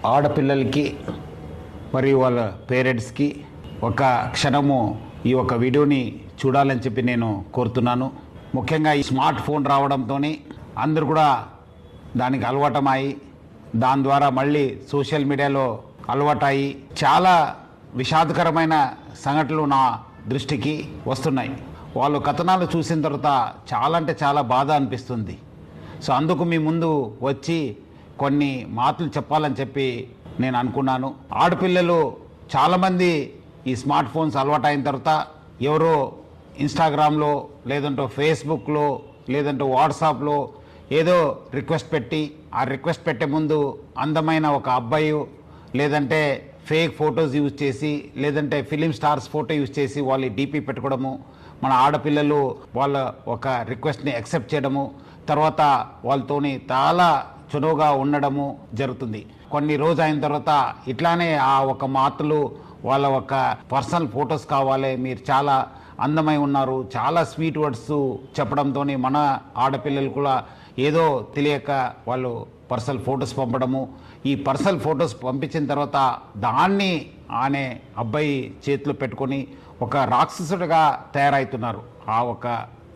ఆడపిల్లలకి మరియు వాళ్ళ పేరెంట్స్కి ఒక క్షణము ఈ ఒక వీడియోని చూడాలని చెప్పి నేను కోరుతున్నాను. ముఖ్యంగా ఈ స్మార్ట్ ఫోన్ రావడంతో అందరూ కూడా దానికి అలవాటమయ్యి దాని ద్వారా మళ్ళీ సోషల్ మీడియాలో అలవాటయ్యి చాలా విషాదకరమైన సంఘటనలు నా దృష్టికి వస్తున్నాయి. వాళ్ళు కథనాలు చూసిన తర్వాత చాలా అంటే చాలా బాధ అనిపిస్తుంది. సో అందుకు మీ ముందు వచ్చి కొన్ని మాటలు చెప్పాలని చెప్పి నేను అనుకున్నాను. ఆడపిల్లలు చాలామంది ఈ స్మార్ట్ ఫోన్స్ అలవాటు అయిన తర్వాత ఎవరో ఇన్స్టాగ్రామ్లో లేదంటే ఫేస్బుక్లో లేదంటే వాట్సాప్లో ఏదో రిక్వెస్ట్ పెట్టి ఆ రిక్వెస్ట్ పెట్టే ముందు అందమైన ఒక అబ్బాయి లేదంటే ఫేక్ ఫొటోస్ యూజ్ చేసి లేదంటే ఫిలిం స్టార్స్ ఫోటో యూజ్ చేసి వాళ్ళు డీపీ పెట్టుకోవడము, మన ఆడపిల్లలు వాళ్ళ ఒక రిక్వెస్ట్ని యాక్సెప్ట్ చేయడము, తర్వాత వాళ్ళతోని చాలా చనువుగా ఉండడము జరుగుతుంది. కొన్ని రోజు అయిన తర్వాత ఇట్లానే ఆ ఒక మాటలు వాళ్ళ ఒక పర్సనల్ ఫొటోస్ కావాలి, మీరు చాలా అందమై ఉన్నారు, చాలా స్వీట్ వర్డ్స్ చెప్పడంతో మన ఆడపిల్లలు కూడా ఏదో తెలియక వాళ్ళు పర్సనల్ ఫొటోస్ పంపడము. ఈ పర్సనల్ ఫొటోస్ పంపించిన తర్వాత దాన్ని ఆనే అబ్బాయి చేతిలో పెట్టుకొని ఒక రాక్షసుడిగా తయారవుతున్నారు. ఆ ఒక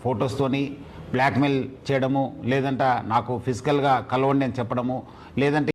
ఫొటోస్తోని బ్లాక్మెయిల్ చేయడము, లేదంటే నాకు ఫిజికల్గా కలవండి అని చెప్పడము, లేదంటే